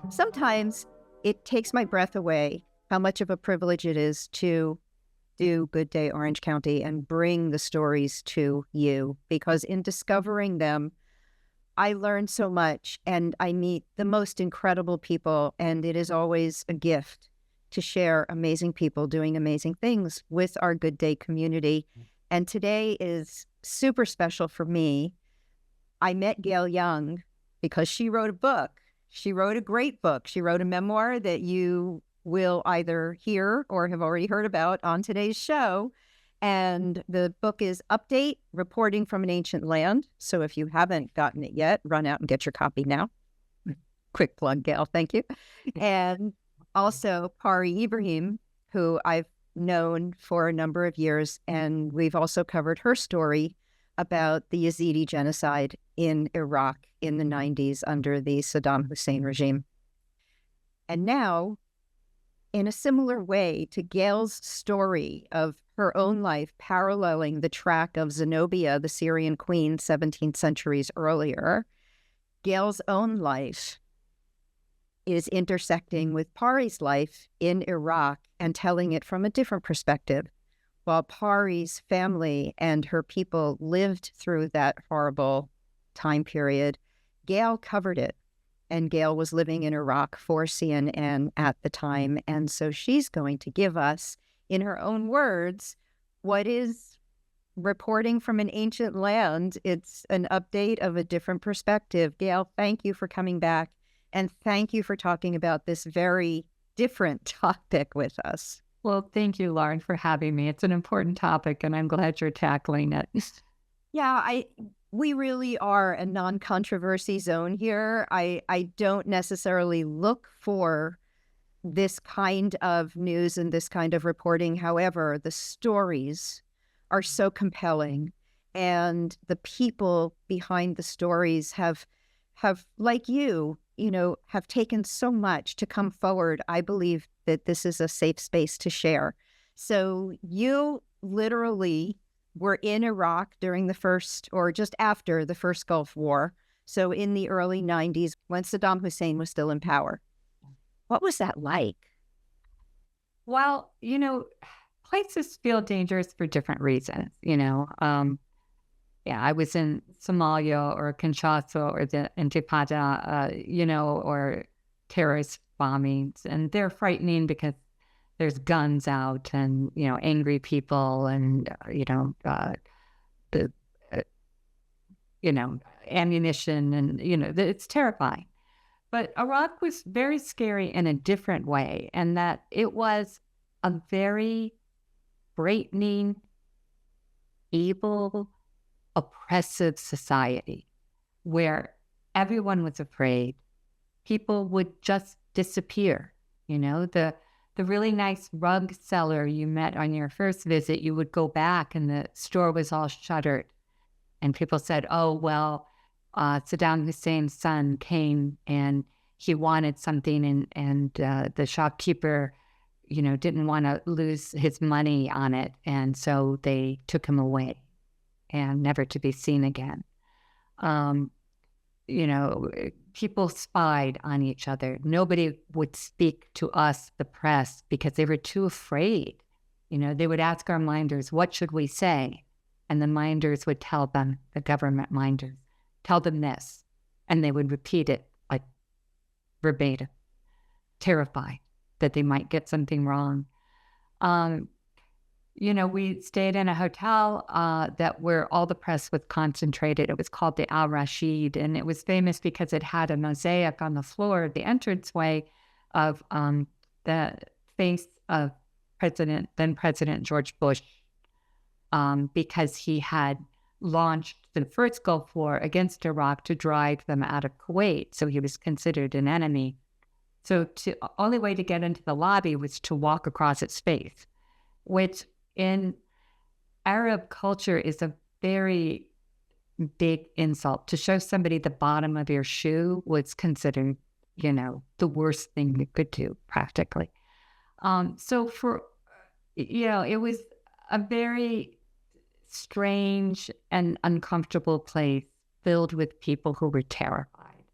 Sometimes it takes my breath away how much of a privilege it is to do Good Day Orange County and bring the stories to you, because in discovering them, I learn so much and I meet the most incredible people, and it is always a gift to share amazing people doing amazing things with our Good Day community. And today is super special for me. I met Gayle Young because she wrote a book. She wrote a great book. She wrote a memoir that you will either hear or have already heard about on today's show. And the book is Update, Reporting from an Ancient Land. So if you haven't gotten it yet, run out and get your copy now. Quick plug, Gayle. Thank you. And also Pari Ibrahim, who I've known for a number of years. And we've also covered her story about the Yazidi genocide in Iraq in the 90s under the Saddam Hussein regime. And now, in a similar way to Gayle's story of her own life paralleling the track of Zenobia, the Syrian queen 17 centuries earlier, Gayle's own life is intersecting with Pari's life in Iraq and telling it from a different perspective. While Pari's family and her people lived through that horrible time period, Gayle covered it. And Gayle was living in Iraq for CNN at the time. And so she's going to give us, in her own words, what is reporting from an ancient land. It's an update of a different perspective. Gayle, thank you for coming back. And thank you for talking about this very different topic with us. Well, thank you, Lauren, for having me. It's an important topic, and I'm glad you're tackling it. Yeah, we really are a non-controversy zone here. I don't necessarily look for this kind of news and this kind of reporting. However, the stories are so compelling, and the people behind the stories have like you know, have taken so much to come forward. I believe that this is a safe space to share. So you literally were in Iraq during the first, or just after the first Gulf War. So in the early 90s, when Saddam Hussein was still in power. What was that like? Well, places feel dangerous for different reasons, Yeah, I was in Somalia or Kinshasa or the Intifada, or terrorist bombings, and they're frightening because there's guns out and, angry people and, the, ammunition and, it's terrifying. But Iraq was very scary in a different way, and that it was a very frightening, evil, oppressive society where everyone was afraid. People would just disappear. The really nice rug seller you met on your first visit, you would go back and the store was all shuttered. And people said, oh, well, Saddam Hussein's son came and he wanted something and the shopkeeper, didn't want to lose his money on it. And so they took him away and never to be seen again. People spied on each other. Nobody would speak to us, the press, because they were too afraid. They would ask our minders, what should we say? And the minders would tell them, the government minders, tell them this. And they would repeat it like verbatim, terrified that they might get something wrong. We stayed in a hotel where all the press was concentrated. It was called the Al Rashid, and it was famous because it had a mosaic on the floor of the entranceway of the face of then President George Bush, because he had launched the first Gulf War against Iraq to drive them out of Kuwait. So he was considered an enemy. So the only way to get into the lobby was to walk across its face, which in Arab culture is a very big insult. To show somebody the bottom of your shoe was considered, the worst thing you could do, practically. So it was a very strange and uncomfortable place filled with people who were terrified.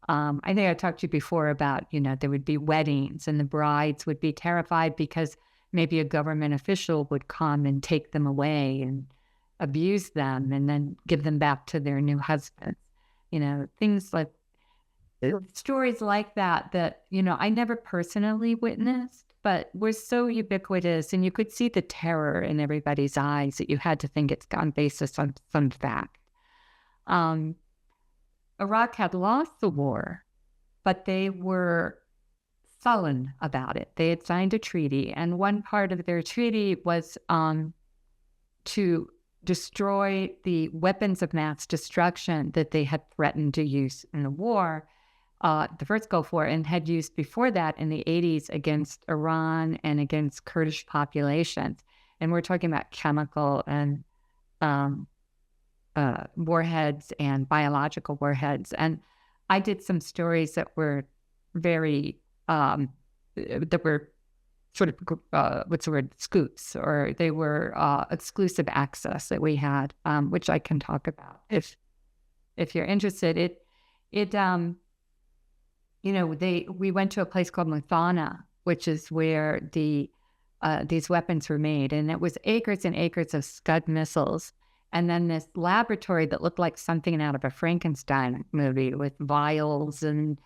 I think I talked to you before about, there would be weddings and the brides would be terrified because maybe a government official would come and take them away and abuse them and then give them back to their new husbands. Things like stories like that, I never personally witnessed, but were so ubiquitous, and you could see the terror in everybody's eyes that you had to think it's on basis on some fact. Um, Iraq had lost the war, but they were sullen about it. They had signed a treaty, and one part of their treaty was to destroy the weapons of mass destruction that they had threatened to use in the war, the first Gulf War, and had used before that in the 80s against Iran and against Kurdish populations. And we're talking about chemical and warheads and biological warheads. And I did some stories that were very, that were sort of, what's the word, scoops, or they were exclusive access that we had, which I can talk about if you're interested. We went to a place called Muthana, which is where these weapons were made, and it was acres and acres of Scud missiles. And then this laboratory that looked like something out of a Frankenstein movie with vials and,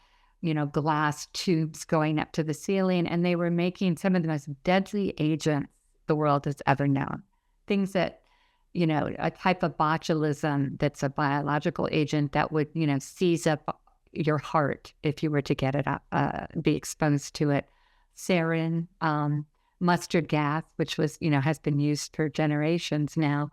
glass tubes going up to the ceiling. And they were making some of the most deadly agents the world has ever known. Things that, a type of botulism that's a biological agent that would, seize up your heart if you were to get it up, be exposed to it. Sarin, mustard gas, which was, has been used for generations now.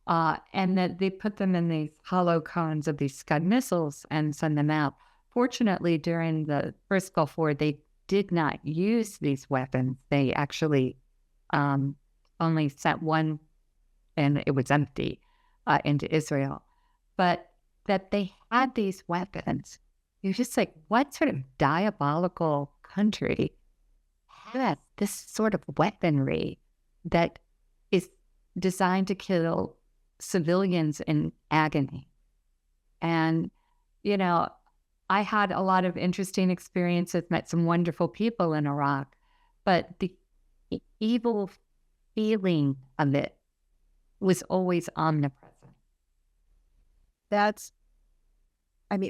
And that they put them in these hollow cones of these Scud missiles and send them out. Fortunately, during the first Gulf War, they did not use these weapons. They actually only sent one, and it was empty, into Israel. But that they had these weapons, you're just like, what sort of diabolical country has this sort of weaponry that is designed to kill civilians in agony? And, I had a lot of interesting experiences, met some wonderful people in Iraq, but the evil feeling of it was always omnipresent.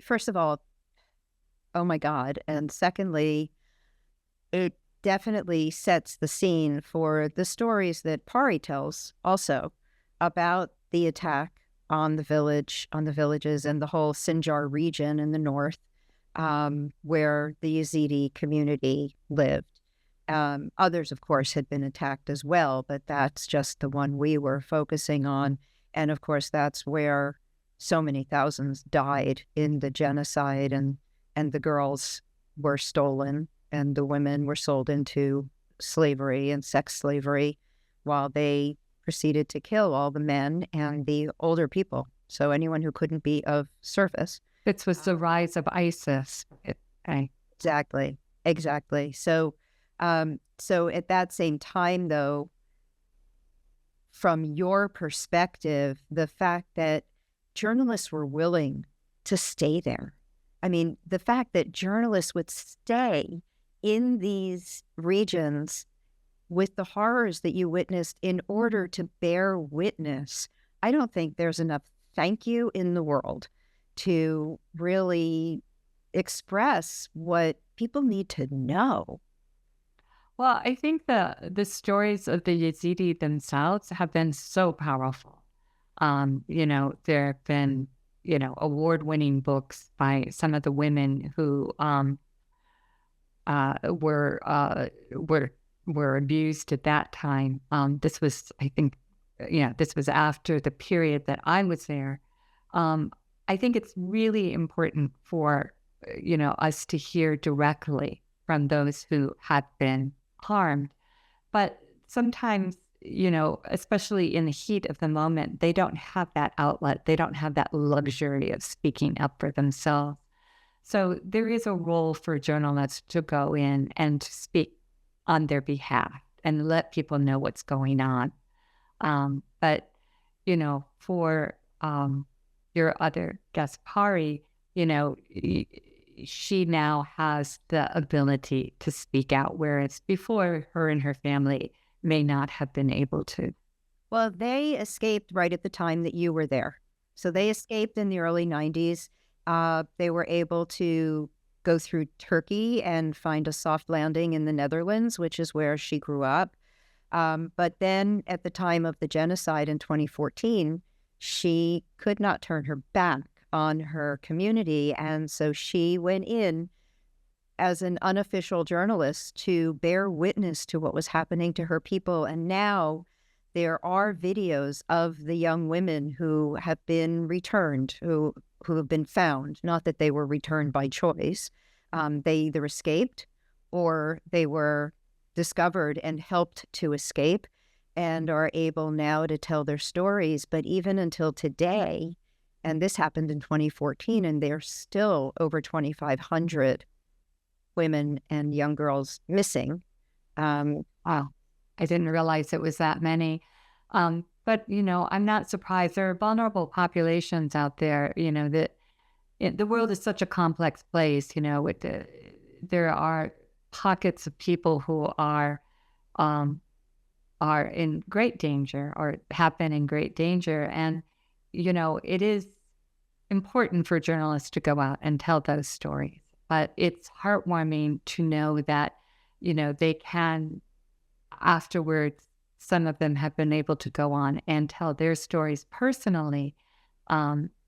First of all, oh my God. And secondly, it definitely sets the scene for the stories that Pari tells also about the attack on the villages and the whole Sinjar region in the north, where the Yazidi community lived. Others, of course, had been attacked as well, but that's just the one we were focusing on. And of course, that's where so many thousands died in the genocide, and the girls were stolen and the women were sold into slavery and sex slavery, while they proceeded to kill all the men and the older people. So anyone who couldn't be of service. This was the rise of ISIS. Exactly. So at that same time, though, from your perspective, the fact that journalists were willing to stay there. The fact that journalists would stay in these regions with the horrors that you witnessed in order to bear witness. I don't think there's enough thank you in the world to really express what people need to know. Well, I think the stories of the Yazidi themselves have been so powerful. There have been, award-winning books by some of the women who were abused at that time. This was, I think, this was after the period that I was there. I think it's really important for, us to hear directly from those who had been harmed. But sometimes, especially in the heat of the moment, they don't have that outlet. They don't have that luxury of speaking up for themselves. So there is a role for journalists to go in and to speak on their behalf and let people know what's going on. But, for your other guest, Pari, she now has the ability to speak out, whereas before her and her family may not have been able to. Well, they escaped right at the time that you were there. So they escaped in the early 90s. They were able to go through Turkey and find a soft landing in the Netherlands, which is where she grew up. But then at the time of the genocide in 2014, she could not turn her back on her community. And so she went in as an unofficial journalist to bear witness to what was happening to her people. And now there are videos of the young women who have been returned, who have been found, not that they were returned by choice. They either escaped or they were discovered and helped to escape and are able now to tell their stories. But even until today, and this happened in 2014, and there's still over 2,500 women and young girls missing. Wow. I didn't realize it was that many. But, I'm not surprised. There are vulnerable populations out there, that the world is such a complex place, there are pockets of people who are in great danger or have been in great danger. And, it is important for journalists to go out and tell those stories. But it's heartwarming to know that, they can, afterwards, some of them have been able to go on and tell their stories personally,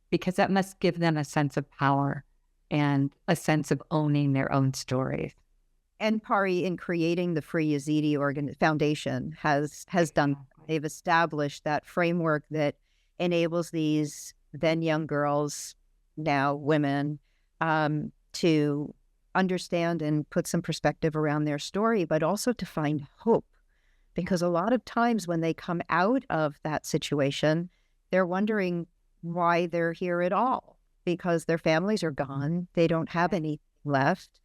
because that must give them a sense of power and a sense of owning their own stories. And Pari, in creating the Free Yazidi Foundation, has done. They've established that framework that enables these then young girls, now women, to understand and put some perspective around their story, but also to find hope. Because a lot of times when they come out of that situation, they're wondering why they're here at all, because their families are gone. They don't have any left.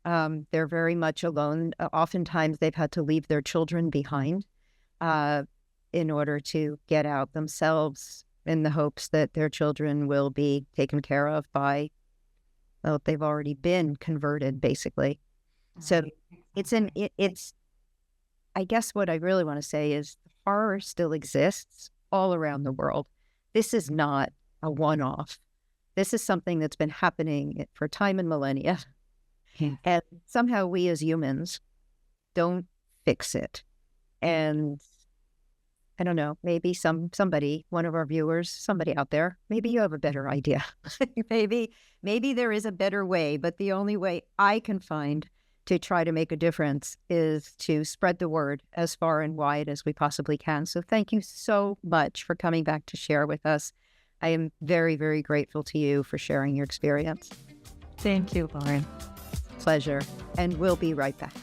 They're very much alone. Oftentimes they've had to leave their children behind in order to get out themselves, in the hopes that their children will be taken care of by, well, they've already been converted, basically. So it's I guess what I really want to say is horror still exists all around the world. This is not a one-off. This is something that's been happening for time and millennia. Yeah. And somehow we as humans don't fix it. And I don't know, maybe somebody, one of our viewers, somebody out there, maybe you have a better idea. maybe there is a better way, but the only way I can find to try to make a difference is to spread the word as far and wide as we possibly can. So thank you so much for coming back to share with us. I am very, very grateful to you for sharing your experience. Thank you, Lauren. Pleasure. And we'll be right back.